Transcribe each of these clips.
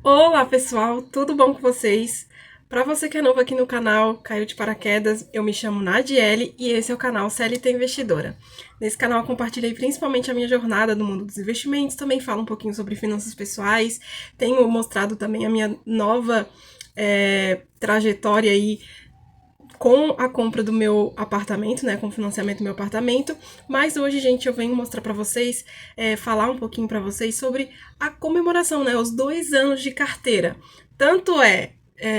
Olá pessoal, tudo bom com vocês? Para você que é novo aqui no canal, caiu de paraquedas, eu me chamo Nadiele e esse é o canal CLT Investidora. Nesse canal eu compartilhei principalmente a minha jornada no mundo dos investimentos, também falo um pouquinho sobre finanças pessoais, tenho mostrado também a minha nova trajetória aí com a compra do meu apartamento, né, com o financiamento do meu apartamento, mas hoje, gente, eu venho mostrar para vocês, falar um pouquinho para vocês sobre a comemoração, né, os 2 anos de carteira. Tanto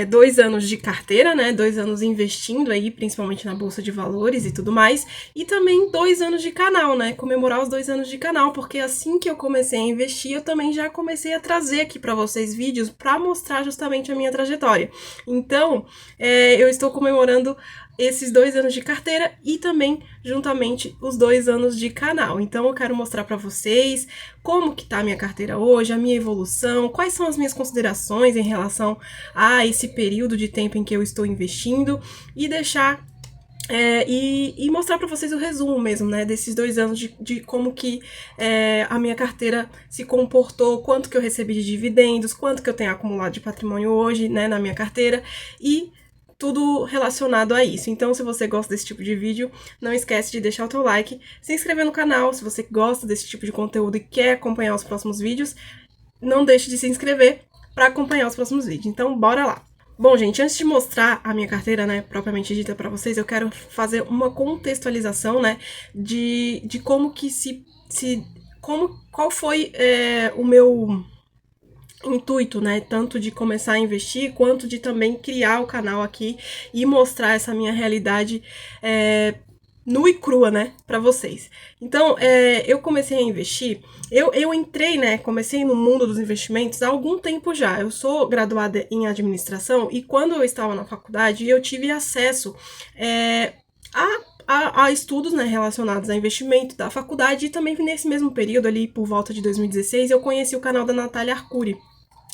2 anos de carteira, né, 2 anos investindo aí, principalmente na Bolsa de Valores e tudo mais, e também 2 anos de canal, né, comemorar os 2 anos de canal, porque assim que eu comecei a investir, eu também já comecei a trazer aqui para vocês vídeos para mostrar justamente a minha trajetória. Então, eu estou comemorando esses 2 anos de carteira e também, juntamente, os 2 anos de canal. Então, eu quero mostrar para vocês como que tá a minha carteira hoje, a minha evolução, quais são as minhas considerações em relação a esse período de tempo em que eu estou investindo e deixar e mostrar para vocês o resumo mesmo, né, desses 2 anos de como que a minha carteira se comportou, quanto que eu recebi de dividendos, quanto que eu tenho acumulado de patrimônio hoje, né, na minha carteira e tudo relacionado a isso. Então, se você gosta desse tipo de vídeo, não esquece de deixar o teu like, se inscrever no canal, se você gosta desse tipo de conteúdo e quer acompanhar os próximos vídeos, não deixe de se inscrever para acompanhar os próximos vídeos. Então, bora lá! Bom, gente, antes de mostrar a minha carteira, né, propriamente dita para vocês, eu quero fazer uma contextualização, né, de como que qual foi o meu intuito, né, tanto de começar a investir, quanto de também criar o canal aqui e mostrar essa minha realidade nua e crua, né, para vocês. Então, eu comecei a investir, eu entrei, né, comecei no mundo dos investimentos há algum tempo já. Eu sou graduada em administração e quando eu estava na faculdade, eu tive acesso a estudos, né, relacionados a investimento da faculdade e também nesse mesmo período ali, por volta de 2016, eu conheci o canal da Natália Arcuri.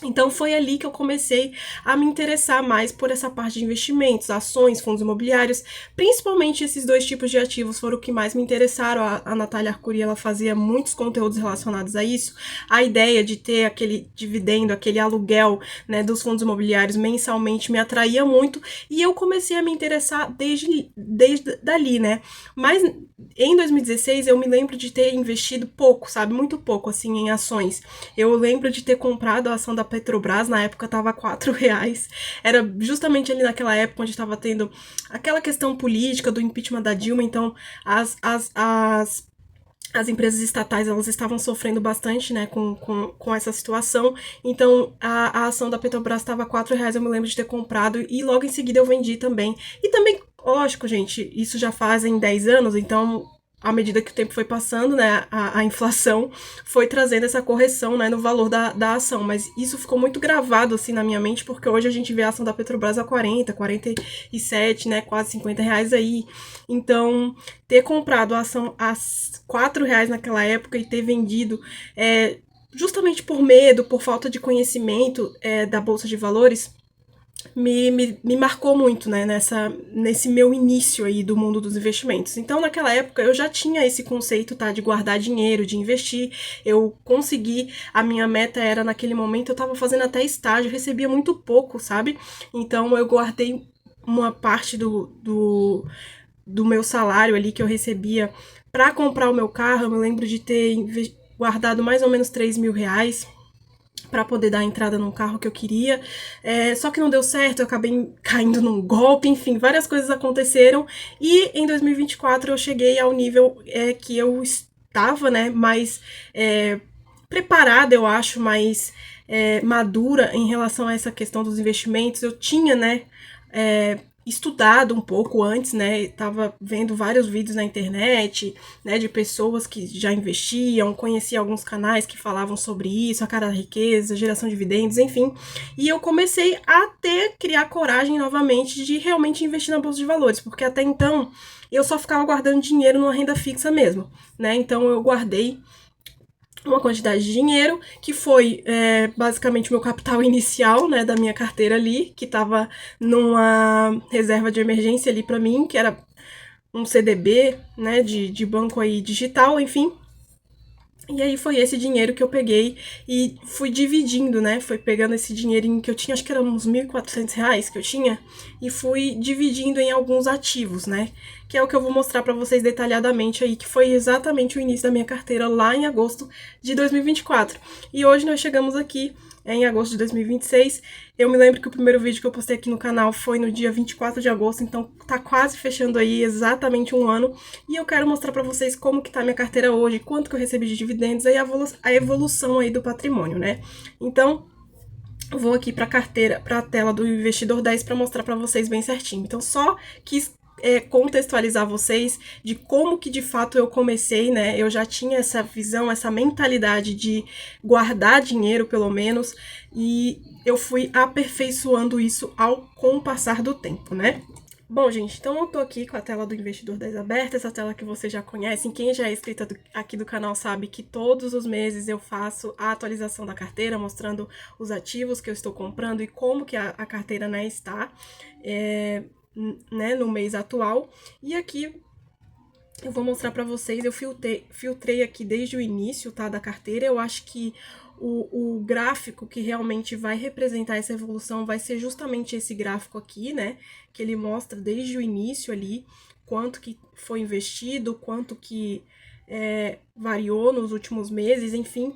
Então foi ali que eu comecei a me interessar mais por essa parte de investimentos, ações, fundos imobiliários, principalmente esses dois tipos de ativos foram o que mais me interessaram. A Natália Arcuri, ela fazia muitos conteúdos relacionados a isso, a ideia de ter aquele dividendo, aquele aluguel, né, dos fundos imobiliários mensalmente me atraía muito e eu comecei a me interessar desde dali, né, mas em 2016 eu me lembro de ter investido pouco, sabe, muito pouco assim em ações. Eu lembro de ter comprado a ação da Petrobras, na época estava R$ 4. Era justamente ali naquela época onde estava tendo aquela questão política do impeachment da Dilma, então as empresas estatais elas estavam sofrendo bastante, né, com essa situação. Então a ação da Petrobras estava R$ 4, eu me lembro de ter comprado e logo em seguida eu vendi também. E também, lógico, gente, isso já fazem 10 anos, então à medida que o tempo foi passando, né, a inflação foi trazendo essa correção, né, no valor da ação, mas isso ficou muito gravado, assim, na minha mente, porque hoje a gente vê a ação da Petrobras a 47, né, quase R$ 50 aí, então ter comprado a ação a R$ 4 naquela época e ter vendido justamente por medo, por falta de conhecimento da Bolsa de Valores, me marcou muito, né, nesse meu início aí do mundo dos investimentos. Então, naquela época, eu já tinha esse conceito, tá, de guardar dinheiro, de investir. Eu consegui, a minha meta era, naquele momento, eu tava fazendo até estágio, recebia muito pouco, sabe? Então, eu guardei uma parte do meu salário ali que eu recebia para comprar o meu carro. Eu me lembro de ter guardado mais ou menos R$ 3.000 para poder dar a entrada num carro que eu queria, só que não deu certo, eu acabei caindo num golpe, enfim, várias coisas aconteceram e em 2024 eu cheguei ao nível que eu estava, né, mais preparada, eu acho, mais madura em relação a essa questão dos investimentos. Eu tinha, né, estudado um pouco antes, né? Tava vendo vários vídeos na internet, né, de pessoas que já investiam, conhecia alguns canais que falavam sobre isso, a cara da riqueza, geração de dividendos, enfim. E eu comecei a criar coragem novamente de realmente investir na bolsa de valores, porque até então eu só ficava guardando dinheiro numa renda fixa mesmo, né? Então eu guardei uma quantidade de dinheiro, que foi basicamente o meu capital inicial, né, da minha carteira ali, que estava numa reserva de emergência ali para mim, que era um CDB, né, de banco aí digital, enfim. E aí foi esse dinheiro que eu peguei e fui dividindo, né? Foi pegando esse dinheirinho que eu tinha, acho que era uns R$ 1.400 que eu tinha, e fui dividindo em alguns ativos, né? Que é o que eu vou mostrar pra vocês detalhadamente aí, que foi exatamente o início da minha carteira lá em agosto de 2024. E hoje nós chegamos aqui em agosto de 2026. Eu me lembro que o primeiro vídeo que eu postei aqui no canal foi no dia 24 de agosto, então tá quase fechando aí exatamente um ano. E eu quero mostrar pra vocês como que tá a minha carteira hoje, quanto que eu recebi de dividendos e a evolução aí do patrimônio, né? Então, eu vou aqui pra carteira, pra tela do Investidor 10 para mostrar pra vocês bem certinho. Então, só quis contextualizar vocês de como que de fato eu comecei, né? Eu já tinha essa visão, essa mentalidade de guardar dinheiro, pelo menos, e eu fui aperfeiçoando isso com o passar do tempo, né? Bom, gente, então eu tô aqui com a tela do Investidor 10 aberta, essa tela que vocês já conhecem. Quem já é inscrito aqui do canal sabe que todos os meses eu faço a atualização da carteira, mostrando os ativos que eu estou comprando e como que a carteira, né, está né, no mês atual. E aqui eu vou mostrar para vocês, eu filtrei aqui desde o início, tá, da carteira. Eu acho que o gráfico que realmente vai representar essa evolução vai ser justamente esse gráfico aqui, né, que ele mostra desde o início ali, quanto que foi investido, quanto que variou nos últimos meses, enfim.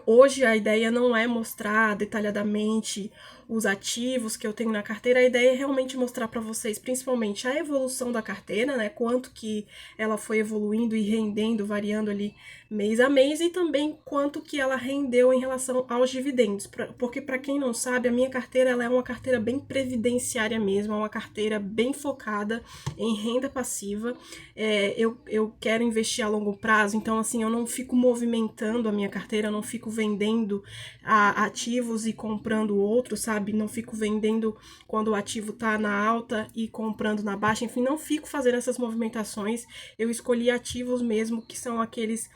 Hoje a ideia não é mostrar detalhadamente os ativos que eu tenho na carteira, a ideia é realmente mostrar para vocês, principalmente, a evolução da carteira, né? Quanto que ela foi evoluindo e rendendo, variando ali mês a mês, e também quanto que ela rendeu em relação aos dividendos. Porque, para quem não sabe, a minha carteira ela é uma carteira bem previdenciária mesmo, é uma carteira bem focada em renda passiva. Eu quero investir a longo prazo, então, assim, eu não fico movimentando a minha carteira, eu não fico vendendo ativos e comprando outros, sabe? Não fico vendendo quando o ativo tá na alta e comprando na baixa, enfim, não fico fazendo essas movimentações. Eu escolhi ativos mesmo, que são aqueles,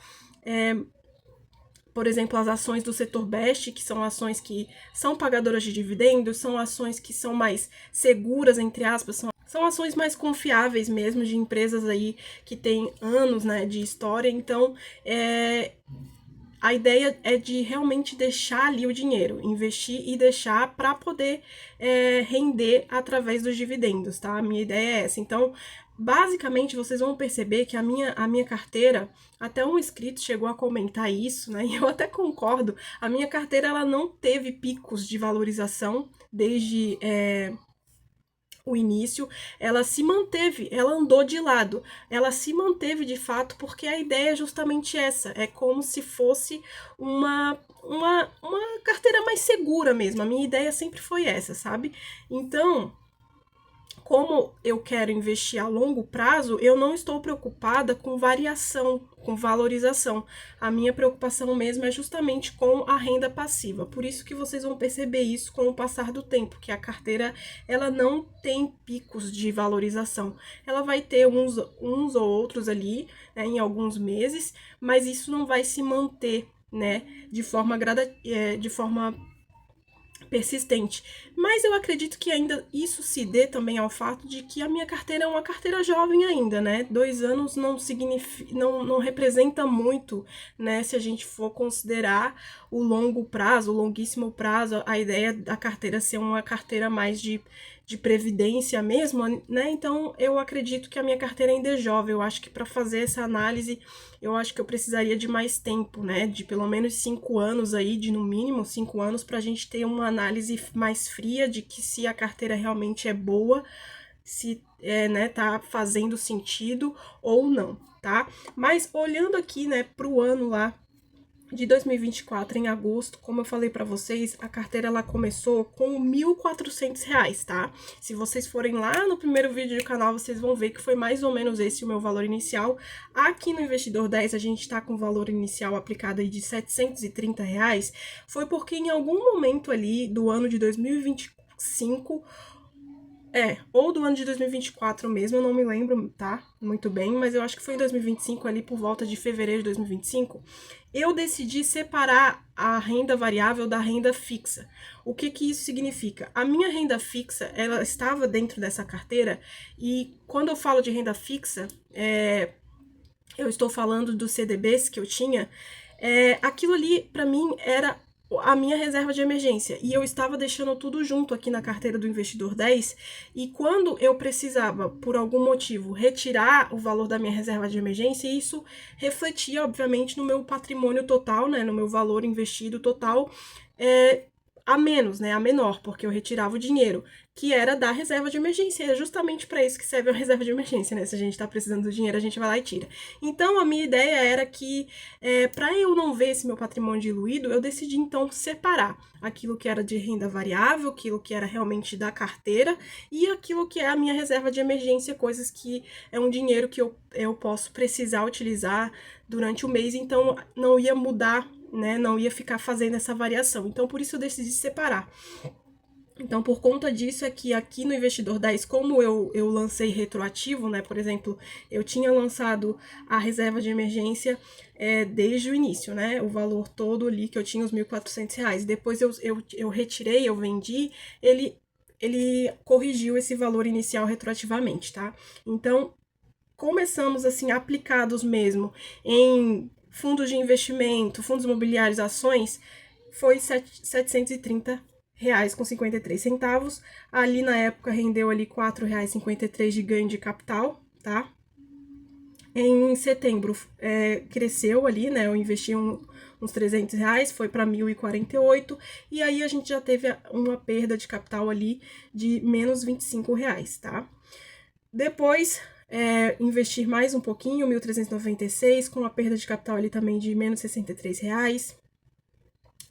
por exemplo, as ações do setor Best, que são ações que são pagadoras de dividendos, são ações que são mais seguras, entre aspas, são ações mais confiáveis mesmo, de empresas aí que têm anos, né, de história. Então, a ideia é de realmente deixar ali o dinheiro, investir e deixar para poder render através dos dividendos, tá? A minha ideia é essa. Então, basicamente, vocês vão perceber que a minha carteira, até um inscrito chegou a comentar isso, né? E eu até concordo. A minha carteira ela não teve picos de valorização desde o início, ela se manteve, ela andou de lado, ela se manteve de fato, porque a ideia é justamente essa, é como se fosse uma carteira mais segura mesmo, a minha ideia sempre foi essa, sabe? Então, como eu quero investir a longo prazo, eu não estou preocupada com variação, com valorização. A minha preocupação mesmo é justamente com a renda passiva. Por isso que vocês vão perceber isso com o passar do tempo, que a carteira ela não tem picos de valorização. Ela vai ter uns ou outros ali, né, em alguns meses, mas isso não vai se manter, né, de forma persistente. Mas eu acredito que ainda isso se dê também ao fato de que a minha carteira é uma carteira jovem ainda, né? 2 anos não significa, não representa muito, né? Se a gente for considerar o longo prazo, o longuíssimo prazo, a ideia da carteira ser uma carteira mais de previdência mesmo, né? Então eu acredito que a minha carteira ainda é jovem. Eu acho que para fazer essa análise, eu acho que eu precisaria de mais tempo, né? De pelo menos 5 anos aí, de no mínimo 5 anos, para a gente ter uma análise mais fria de que se a carteira realmente é boa, se né, tá fazendo sentido ou não, tá? Mas olhando aqui, né, pro ano lá de 2024, em agosto, como eu falei para vocês, a carteira ela começou com R$ 1.400, tá? Se vocês forem lá no primeiro vídeo do canal, vocês vão ver que foi mais ou menos esse o meu valor inicial. Aqui no Investidor 10, a gente tá com o valor inicial aplicado aí de R$ 730. Foi porque em algum momento ali do ano de 2025... ou do ano de 2024 mesmo, eu não me lembro, tá? Muito bem, mas eu acho que foi em 2025, ali por volta de fevereiro de 2025, eu decidi separar a renda variável da renda fixa. O que que isso significa? A minha renda fixa, ela estava dentro dessa carteira, e quando eu falo de renda fixa, eu estou falando dos CDBs que eu tinha, aquilo ali, para mim, era a minha reserva de emergência. E eu estava deixando tudo junto aqui na carteira do Investidor 10. E quando eu precisava, por algum motivo, retirar o valor da minha reserva de emergência, isso refletia, obviamente, no meu patrimônio total, né? No meu valor investido total. A menos, né, a menor, porque eu retirava o dinheiro, que era da reserva de emergência. É justamente para isso que serve a reserva de emergência, né? Se a gente está precisando do dinheiro, a gente vai lá e tira. Então, a minha ideia era que, para eu não ver esse meu patrimônio diluído, eu decidi então separar aquilo que era de renda variável, aquilo que era realmente da carteira e aquilo que é a minha reserva de emergência, coisas que é um dinheiro que eu posso precisar utilizar durante o mês, então não ia mudar, né? Não ia ficar fazendo essa variação. Então, por isso eu decidi separar. Então, por conta disso é que aqui no Investidor 10, como eu lancei retroativo, né? Por exemplo, eu tinha lançado a reserva de emergência desde o início, né? O valor todo ali que eu tinha, os R$ 1.400. Depois eu retirei, eu vendi, ele corrigiu esse valor inicial retroativamente, tá? Então, começamos assim, aplicados mesmo em fundos de investimento, fundos imobiliários, ações, foi R$ 730 com 53 centavos. Ali na época rendeu ali R$ 4,53 de ganho de capital, tá? Em setembro cresceu ali, né? Eu investi uns R$ 300, foi para 1.048, e aí a gente já teve uma perda de capital ali de menos R$ 25, tá? Depois, investir mais um pouquinho, 1.396, com a perda de capital ali também de menos R$ 63.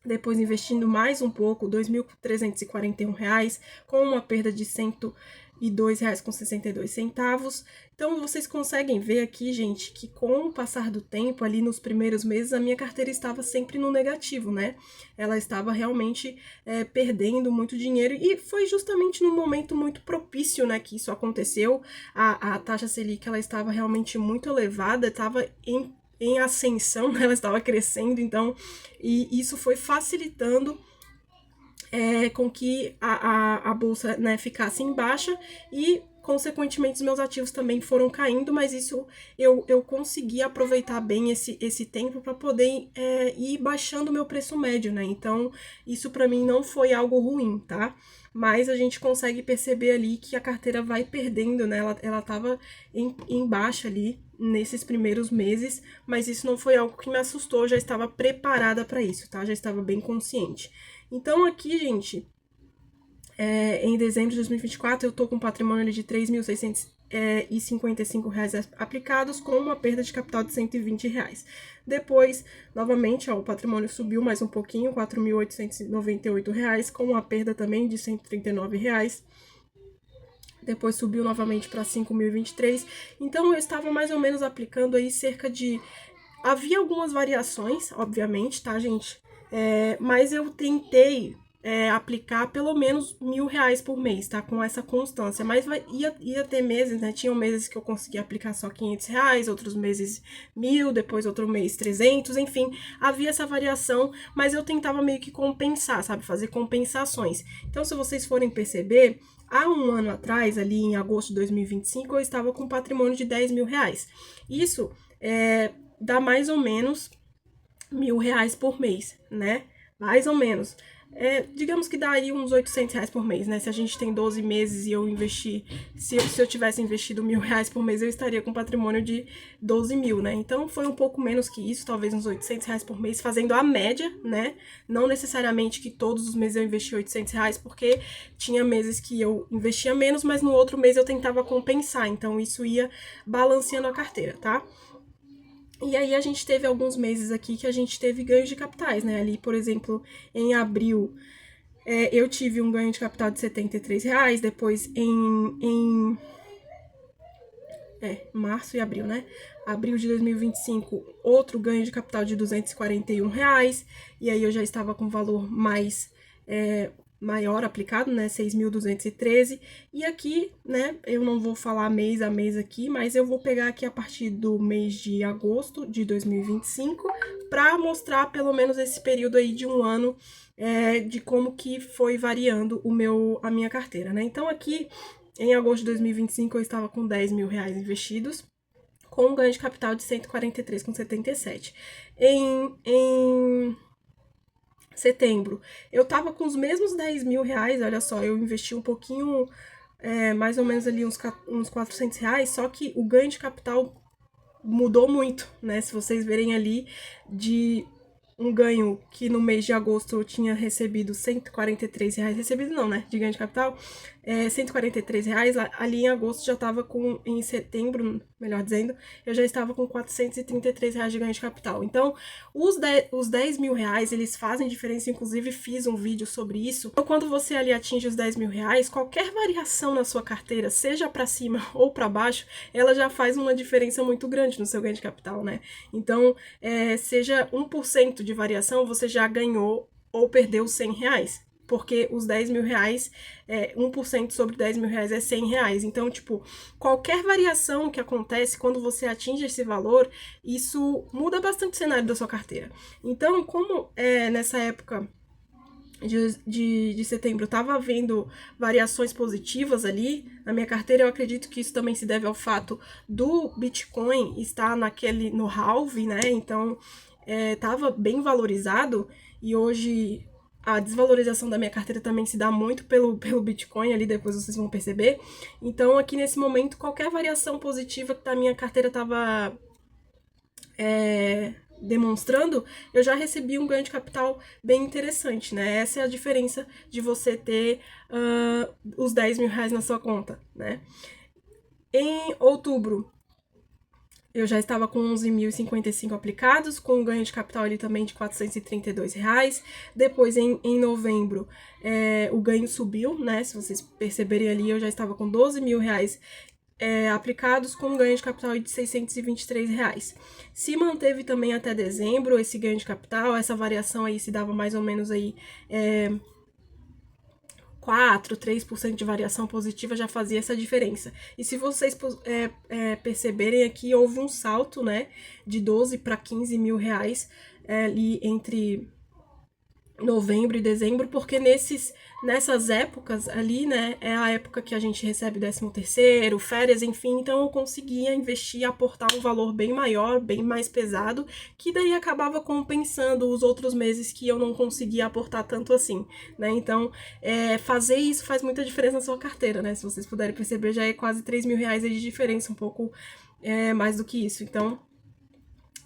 Depois, investindo mais um pouco, R$ 2.341, com uma perda de R$ 102 com 62 centavos. Então, vocês conseguem ver aqui, gente, que com o passar do tempo, ali nos primeiros meses, a minha carteira estava sempre no negativo, né? Ela estava realmente perdendo muito dinheiro, e foi justamente num momento muito propício, né, que isso aconteceu. A taxa Selic, ela estava realmente muito elevada, estava em ascensão, ela estava crescendo, então, e isso foi facilitando com que a bolsa, né, ficasse em baixa, e consequentemente os meus ativos também foram caindo, mas isso eu consegui aproveitar bem esse tempo para poder ir baixando o meu preço médio, né? Então isso para mim não foi algo ruim, tá? Mas a gente consegue perceber ali que a carteira vai perdendo, né? Ela tava em baixa ali nesses primeiros meses, mas isso não foi algo que me assustou, eu já estava preparada para isso, tá? Já estava bem consciente. Então aqui, gente, em dezembro de 2024, eu tô com um patrimônio ali de R$ 3.655 aplicados, com uma perda de capital de R$ 120. Depois, novamente, o patrimônio subiu mais um pouquinho, R$ 4.898, com uma perda também de R$ 139. Depois subiu novamente para 5.023. Então, eu estava mais ou menos aplicando aí cerca de... Havia algumas variações, obviamente, tá, gente? Mas eu tentei aplicar pelo menos R$ 1.000 por mês, tá? Com essa constância. Mas ia ter meses, né? Tinham meses que eu conseguia aplicar só R$ 500, outros meses 1.000, depois outro mês 300, enfim. Havia essa variação, mas eu tentava meio que compensar, sabe? Fazer compensações. Então, se vocês forem perceber, há um ano atrás, ali em agosto de 2025, eu estava com um patrimônio de R$ 10.000. Isso dá mais ou menos R$ 1.000 por mês, né? Mais ou menos. Digamos que daria uns R$ 800 por mês, né? Se a gente tem 12 meses e eu investir... Se eu tivesse investido R$ 1.000 por mês, eu estaria com patrimônio de 12 mil, né? Então, foi um pouco menos que isso, talvez uns R$ 800 por mês, fazendo a média, né? Não necessariamente que todos os meses eu investi R$ 800, porque tinha meses que eu investia menos, mas no outro mês eu tentava compensar. Então, isso ia balanceando a carteira, tá? E aí a gente teve alguns meses aqui que a gente teve ganhos de capitais, né? Ali, por exemplo, em abril, eu tive um ganho de capital de R$ 73, depois em março e abril, né? Abril de 2025, outro ganho de capital de R$ 241, e aí eu já estava com valor mais maior aplicado, né, 6.213, e aqui, né, eu não vou falar mês a mês aqui, mas eu vou pegar aqui a partir do mês de agosto de 2025, para mostrar pelo menos esse período aí de um ano, de como que foi variando a minha carteira, né. Então aqui, em agosto de 2025, eu estava com R$ 10.000 investidos, com um ganho de capital de 143,77. Em setembro, eu tava com os mesmos 10 mil reais, olha só, eu investi um pouquinho, mais ou menos ali uns 400 reais, só que o ganho de capital mudou muito, né? Se vocês verem ali, de um ganho que no mês de agosto eu tinha recebido R$ 143, recebido não, né? De ganho de capital, R$ 143, ali em agosto já estava com, em setembro, melhor dizendo, eu já estava com R$ 433 de ganho de capital. Então, os 10 mil reais, eles fazem diferença, inclusive fiz um vídeo sobre isso. Então, quando você ali atinge os 10 mil reais, qualquer variação na sua carteira, seja para cima ou para baixo, ela já faz uma diferença muito grande no seu ganho de capital, né? Então, seja 1% de variação, você já ganhou ou perdeu R$ 100. Porque os 10 mil reais, 1% sobre 10 mil reais é R$ 100. Então, tipo, qualquer variação que acontece quando você atinge esse valor, isso muda bastante o cenário da sua carteira. Então, como nessa época de setembro estava havendo variações positivas ali na minha carteira, eu acredito que isso também se deve ao fato do Bitcoin estar no halving, né? Então, estava bem valorizado e hoje a desvalorização da minha carteira também se dá muito pelo Bitcoin, ali depois vocês vão perceber. Então, aqui nesse momento, qualquer variação positiva que a minha carteira estava demonstrando, eu já recebi um ganho de capital bem interessante, né? Essa é a diferença de você ter os 10 mil reais na sua conta, né? Em outubro, eu já estava com 11.055 aplicados, com um ganho de capital ali também de R$ 432. Depois, em novembro, o ganho subiu, né? Se vocês perceberem ali, eu já estava com 12 mil reais aplicados, com um ganho de capital de R$ 623. Se manteve também até dezembro esse ganho de capital, essa variação aí se dava mais ou menos aí 3% de variação positiva já fazia essa diferença. E se vocês perceberem aqui, houve um salto, né, de 12 para 15 mil reais ali entre novembro e dezembro, porque nessas épocas ali, né, é a época que a gente recebe 13º, férias, enfim, então eu conseguia investir e aportar um valor bem maior, bem mais pesado, que daí acabava compensando os outros meses que eu não conseguia aportar tanto assim, né, então fazer isso faz muita diferença na sua carteira, né, se vocês puderem perceber, já é quase 3 mil reais de diferença, um pouco mais do que isso, então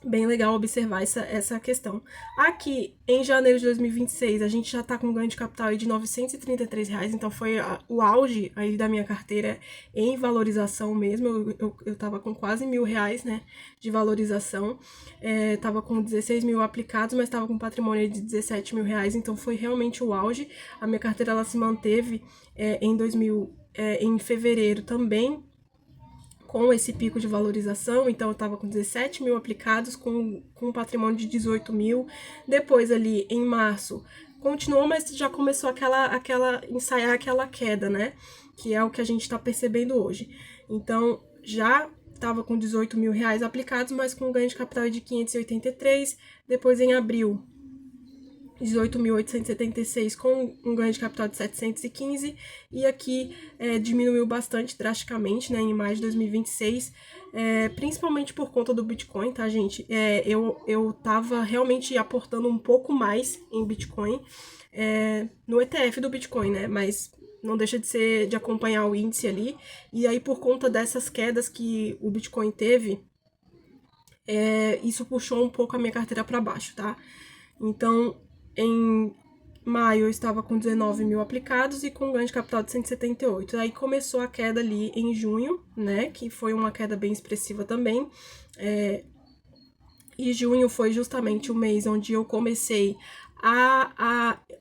bem legal observar essa questão. Aqui, em janeiro de 2026, a gente já tá com um ganho de capital aí de R$ 933, então foi o auge aí da minha carteira em valorização mesmo. Eu tava com quase R$ 1.000, né, de valorização. Tava com 16 mil aplicados, mas tava com patrimônio de 17 mil reais, então foi realmente o auge. A minha carteira, ela se manteve em fevereiro também, com esse pico de valorização, então eu estava com 17 mil aplicados, com um patrimônio de 18 mil. Depois ali, em março, continuou, mas já começou ensaiar aquela queda, né? Que é o que a gente está percebendo hoje. Então, já estava com 18 mil reais aplicados, mas com um ganho de capital de 583. Depois, em abril, 18.876 com um ganho de capital de 715, e aqui diminuiu bastante drasticamente, né, em maio de 2026, principalmente por conta do Bitcoin, tá, gente? Eu tava realmente aportando um pouco mais em Bitcoin, no ETF do Bitcoin, né, mas não deixa de acompanhar o índice ali, e aí por conta dessas quedas que o Bitcoin teve, isso puxou um pouco a minha carteira para baixo, tá? Então, em maio eu estava com 19 mil aplicados e com um ganho de capital de 178. Aí começou a queda ali em junho, né? Que foi uma queda bem expressiva também. E junho foi justamente o mês onde eu comecei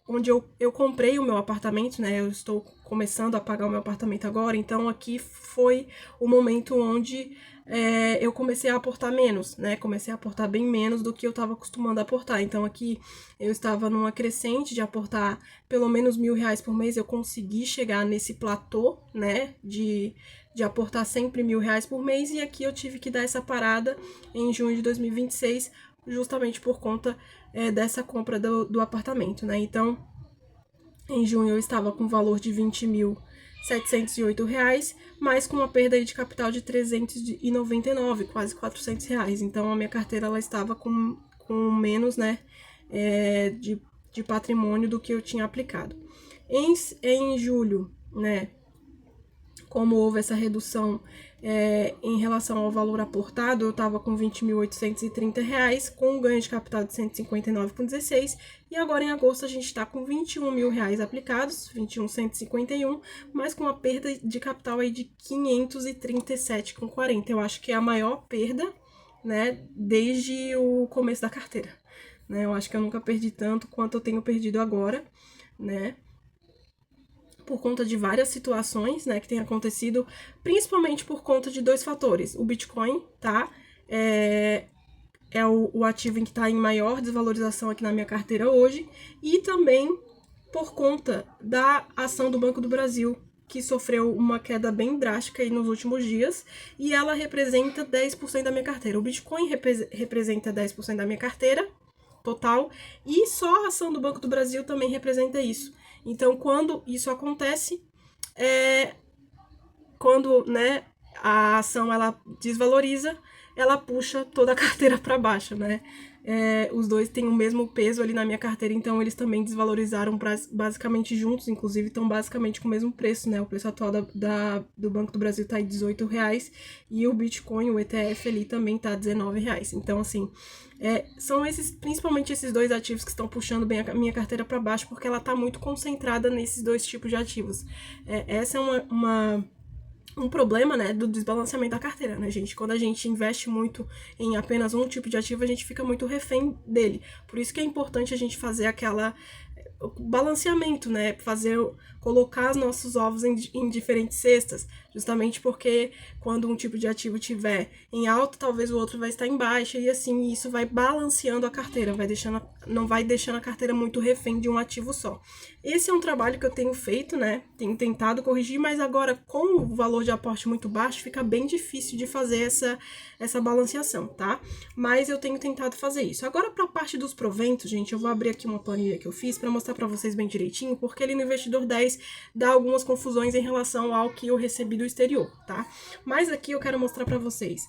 onde eu comprei o meu apartamento, né? Eu estou começando a pagar o meu apartamento agora, então aqui foi o momento onde eu comecei a aportar menos, né? Comecei a aportar bem menos do que eu estava acostumando a aportar. Então aqui eu estava numa crescente de aportar pelo menos R$ 1.000 por mês. Eu consegui chegar nesse platô, né? De aportar sempre R$ 1.000 por mês. E aqui eu tive que dar essa parada em junho de 2026, justamente por conta dessa compra do apartamento, né? Então, em junho eu estava com valor de 20 mil R$ 708, mas com uma perda aí de capital de R$ 399, quase R$ 400. Então, a minha carteira ela estava com menos, né, de patrimônio do que eu tinha aplicado. Em julho, né, como houve essa redução em relação ao valor aportado, eu estava com R$ 20.830, com um ganho de capital de R$ 159,16, e agora em agosto a gente está com R$ 21.000 aplicados, R$ 21.151, mas com uma perda de capital aí de R$ 537,40. Eu acho que é a maior perda, né, desde o começo da carteira. Né? Eu acho que eu nunca perdi tanto quanto eu tenho perdido agora, né? Por conta de várias situações, né, que tem acontecido, principalmente por conta de dois fatores. O Bitcoin, tá? É o ativo em que está em maior desvalorização aqui na minha carteira hoje, e também por conta da ação do Banco do Brasil, que sofreu uma queda bem drástica aí nos últimos dias, e ela representa 10% da minha carteira. O Bitcoin representa 10% da minha carteira total, e só a ação do Banco do Brasil também representa isso. Então, quando isso acontece, quando, né, a ação ela desvaloriza, ela puxa toda a carteira para baixo, né? Os dois têm o mesmo peso ali na minha carteira, então eles também desvalorizaram basicamente juntos, inclusive estão basicamente com o mesmo preço, né? O preço atual do Banco do Brasil tá em R$18 e o Bitcoin, o ETF ali também tá R$19. Então, assim, são principalmente esses dois ativos que estão puxando bem a minha carteira para baixo, porque ela tá muito concentrada nesses dois tipos de ativos. Essa é um problema, né, do desbalanceamento da carteira, né, gente? Quando a gente investe muito em apenas um tipo de ativo, a gente fica muito refém dele. Por isso que é importante a gente fazer balanceamento, né? Colocar os nossos ovos em diferentes cestas, justamente porque quando um tipo de ativo estiver em alta, talvez o outro vai estar em baixa, e assim isso vai balanceando a carteira, não vai deixando a carteira muito refém de um ativo só. Esse é um trabalho que eu tenho feito, né? Tenho tentado corrigir, mas agora com o valor de aporte muito baixo, fica bem difícil de fazer essa balanceação, tá? Mas eu tenho tentado fazer isso. Agora, para a parte dos proventos, gente, eu vou abrir aqui uma planilha que eu fiz para mostrar para vocês bem direitinho, porque ali no Investidor 10 dá algumas confusões em relação ao que eu recebi do exterior, tá? Mas aqui eu quero mostrar para vocês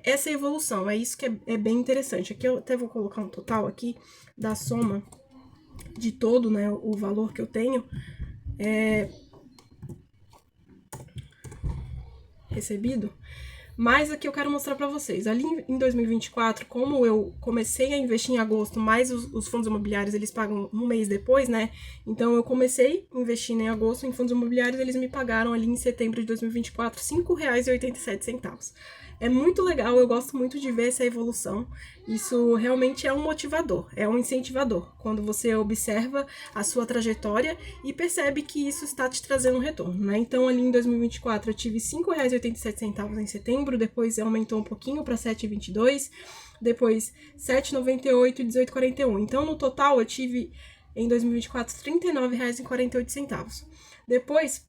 essa evolução, isso que é bem interessante. Aqui eu até vou colocar um total aqui da soma de todo, né, o valor que eu tenho recebido. Mas aqui eu quero mostrar para vocês, ali em 2024, como eu comecei a investir em agosto, mas os fundos imobiliários, eles pagam um mês depois, né? Então, eu comecei investindo em agosto em fundos imobiliários, eles me pagaram ali em setembro de 2024, R$ 5,87. É muito legal, eu gosto muito de ver essa evolução. Isso realmente é um motivador, é um incentivador, quando você observa a sua trajetória e percebe que isso está te trazendo um retorno, né? Então, ali em 2024, eu tive R$ 5,87 em setembro, depois aumentou um pouquinho para R$ 7,22, depois R$ 7,98 e R$ 18,41. Então, no total, eu tive, em 2024, R$ 39,48. Depois,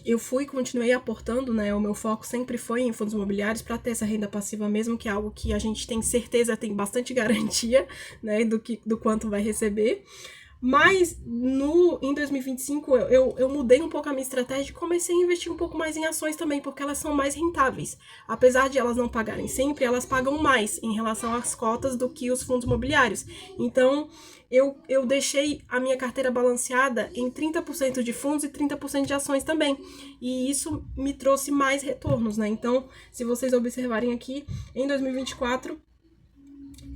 eu continuei aportando, né? O meu foco sempre foi em fundos imobiliários para ter essa renda passiva mesmo, que é algo que a gente tem certeza, tem bastante garantia, né? Do quanto vai receber. Mas em 2025 eu mudei um pouco a minha estratégia e comecei a investir um pouco mais em ações também, porque elas são mais rentáveis. Apesar de elas não pagarem sempre, elas pagam mais em relação às cotas do que os fundos imobiliários. Então, eu deixei a minha carteira balanceada em 30% de fundos e 30% de ações também. E isso me trouxe mais retornos, né? Então, se vocês observarem aqui, em 2024,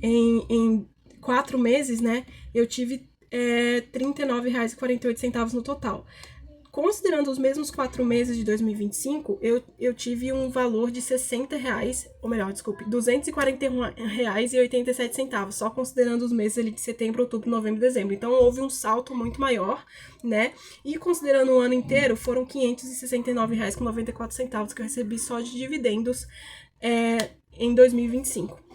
em 4 meses, né, eu tive R$ 39,48 no total. Considerando os mesmos 4 meses de 2025, eu tive um valor de R$60, ou melhor, desculpe, R$ 241,87, só considerando os meses ali de setembro, outubro, novembro e dezembro. Então, houve um salto muito maior, né? E considerando o ano inteiro, foram R$ 569,94 que eu recebi só de dividendos em 2025.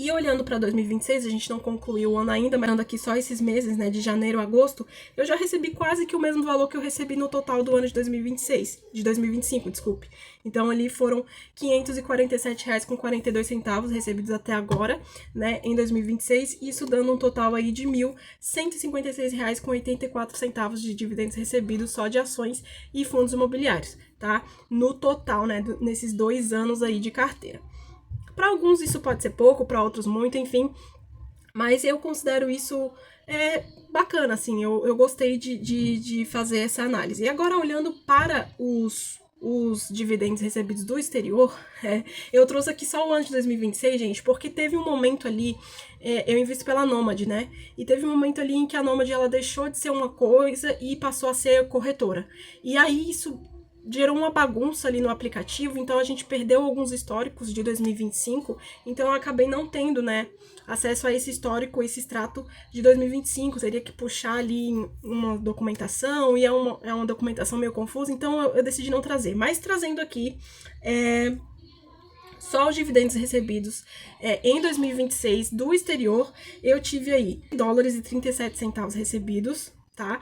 E olhando para 2026, a gente não concluiu o ano ainda, mas olhando aqui só esses meses, né, de janeiro a agosto, eu já recebi quase que o mesmo valor que eu recebi no total do ano de 2026, de 2025, desculpe. Então ali foram R$ 547,42 recebidos até agora, né, em 2026, isso dando um total aí de R$ 1.156,84 de dividendos recebidos só de ações e fundos imobiliários, tá? No total, né, nesses 2 anos aí de carteira. Para alguns isso pode ser pouco, para outros muito, enfim. Mas eu considero isso bacana, assim. Eu gostei de fazer essa análise. E agora, olhando para os dividendos recebidos do exterior, eu trouxe aqui só o ano de 2026, gente, porque teve um momento ali, eu invisto pela Nomad, né? E teve um momento ali em que a Nomad ela deixou de ser uma coisa e passou a ser corretora. E aí isso gerou uma bagunça ali no aplicativo, então a gente perdeu alguns históricos de 2025, então eu acabei não tendo, né, acesso a esse histórico, esse extrato de 2025, teria que puxar ali uma documentação, e é uma documentação meio confusa, então eu decidi não trazer, mas trazendo aqui, só os dividendos recebidos em 2026 do exterior, eu tive aí $1,37 recebidos, tá?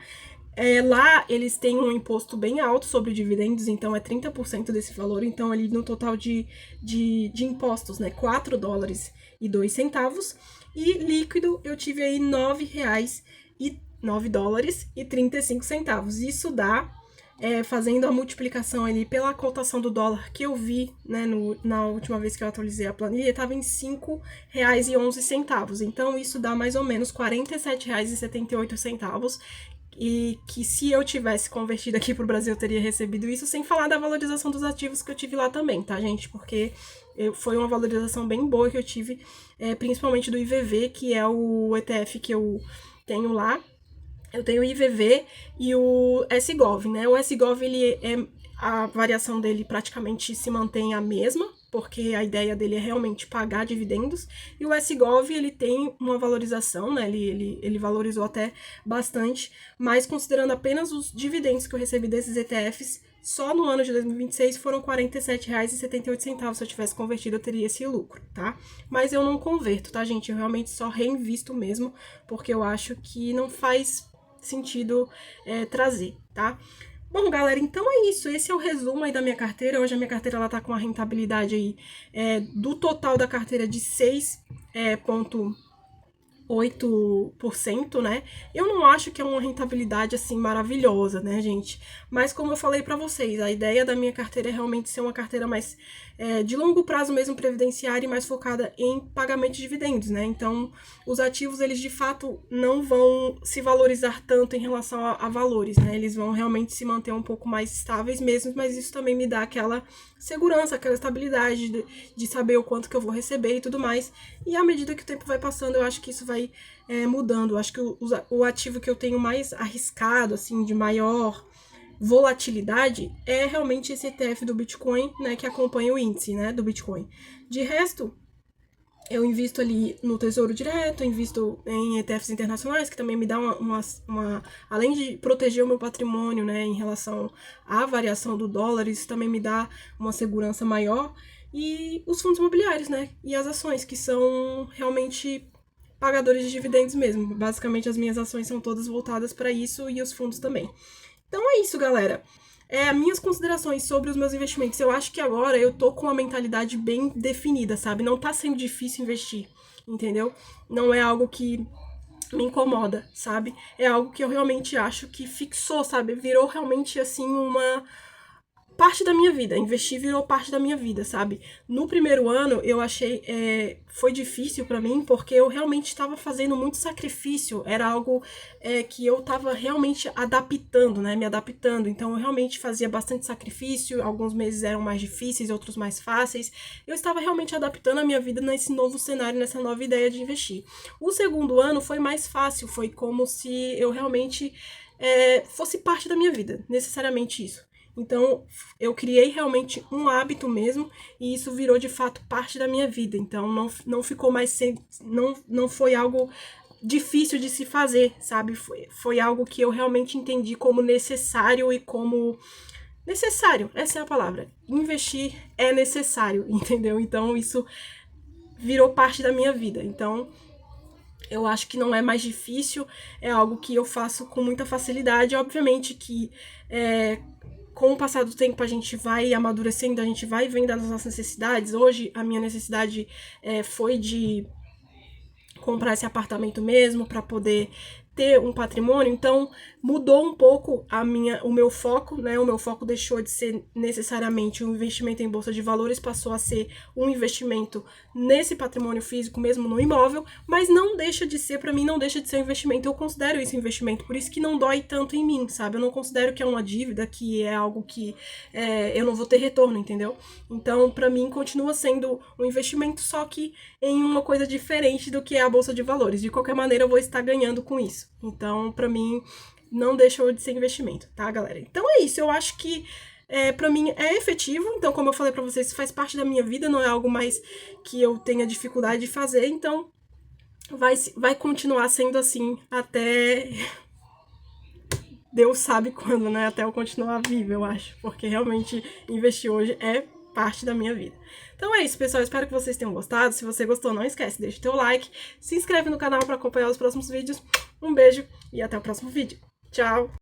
Lá eles têm um imposto bem alto sobre dividendos, então é 30% desse valor, então ali no total de impostos, né, $4,02, e líquido eu tive aí $9,35. Isso dá, fazendo a multiplicação ali pela cotação do dólar que eu vi, né, na última vez que eu atualizei a planilha, estava em R$ 5,11, então isso dá mais ou menos R$ 47,78, e que se eu tivesse convertido aqui pro Brasil eu teria recebido isso, sem falar da valorização dos ativos que eu tive lá também, tá, gente? Porque foi uma valorização bem boa que eu tive, principalmente do IVV, que é o ETF que eu tenho lá. Eu tenho o IVV e o SGOV, né? O SGOV, a variação dele praticamente se mantém a mesma, porque a ideia dele é realmente pagar dividendos, e o SGOV, ele tem uma valorização, né, ele valorizou até bastante, mas considerando apenas os dividendos que eu recebi desses ETFs, só no ano de 2026 foram R$ 47,78, se eu tivesse convertido eu teria esse lucro, tá? Mas eu não converto, tá, gente? Eu realmente só reinvisto mesmo, porque eu acho que não faz sentido trazer, tá? Bom, galera, então é isso. Esse é o resumo aí da minha carteira. Hoje a minha carteira ela tá com uma rentabilidade aí do total da carteira de 6,8%, né? Eu não acho que é uma rentabilidade assim maravilhosa, né, gente? Mas como eu falei para vocês, a ideia da minha carteira é realmente ser uma carteira mais de longo prazo mesmo, previdenciária, e mais focada em pagamento de dividendos, né? Então, os ativos, eles de fato não vão se valorizar tanto em relação a valores, né? Eles vão realmente se manter um pouco mais estáveis mesmo, mas isso também me dá aquela segurança, aquela estabilidade de saber o quanto que eu vou receber e tudo mais. E à medida que o tempo vai passando, eu acho que isso vai mudando. Eu acho que o ativo que eu tenho mais arriscado, assim, de maior volatilidade, é realmente esse ETF do Bitcoin, né, que acompanha o índice, né, do Bitcoin. De resto, eu invisto ali no Tesouro Direto, invisto em ETFs internacionais, que também me dá além de proteger o meu patrimônio, né, em relação à variação do dólar, isso também me dá uma segurança maior. E os fundos imobiliários, né, e as ações, que são realmente pagadores de dividendos mesmo. Basicamente, as minhas ações são todas voltadas para isso, e os fundos também. Então é isso, galera. Minhas considerações sobre os meus investimentos. Eu acho que agora eu tô com uma mentalidade bem definida, sabe? Não tá sendo difícil investir, entendeu? Não é algo que me incomoda, sabe? É algo que eu realmente acho que fixou, sabe? Virou realmente, assim, uma parte da minha vida. Investir virou parte da minha vida, sabe? No primeiro ano, eu achei... foi difícil pra mim, porque eu realmente estava fazendo muito sacrifício. Era algo que eu estava realmente adaptando, né? Me adaptando. Então, eu realmente fazia bastante sacrifício. Alguns meses eram mais difíceis, outros mais fáceis. Eu estava realmente adaptando a minha vida nesse novo cenário, nessa nova ideia de investir. O segundo ano foi mais fácil. Foi como se eu realmente fosse parte da minha vida. Necessariamente isso. Então, eu criei realmente um hábito mesmo, e isso virou de fato parte da minha vida. Então, não ficou mais não foi algo difícil de se fazer, sabe? Foi algo que eu realmente entendi como necessário e como... Necessário, essa é a palavra. Investir é necessário, entendeu? Então, isso virou parte da minha vida. Então, eu acho que não é mais difícil, é algo que eu faço com muita facilidade. Obviamente que com o passar do tempo a gente vai amadurecendo, a gente vai vendo as nossas necessidades. Hoje a minha necessidade foi de comprar esse apartamento mesmo para poder ter um patrimônio, então mudou um pouco o meu foco, né? O meu foco deixou de ser necessariamente um investimento em bolsa de valores, passou a ser um investimento nesse patrimônio físico, mesmo no imóvel, mas não deixa de ser, para mim, não deixa de ser um investimento. Eu considero isso investimento, por isso que não dói tanto em mim, sabe? Eu não considero que é uma dívida, que é algo que eu não vou ter retorno, entendeu? Então, para mim, continua sendo um investimento, só que em uma coisa diferente do que é a bolsa de valores. De qualquer maneira, eu vou estar ganhando com isso. Então, para mim, não deixou de ser investimento, tá, galera? Então é isso, eu acho que para mim é efetivo. Então, como eu falei para vocês, faz parte da minha vida, não é algo mais que eu tenha dificuldade de fazer. Então, vai continuar sendo assim até Deus sabe quando, né? Até eu continuar viva, eu acho. Porque realmente investir hoje é parte da minha vida. Então é isso, pessoal. Espero que vocês tenham gostado. Se você gostou, não esquece, deixa o teu like, se inscreve no canal para acompanhar os próximos vídeos. Um beijo e até o próximo vídeo. Tchau!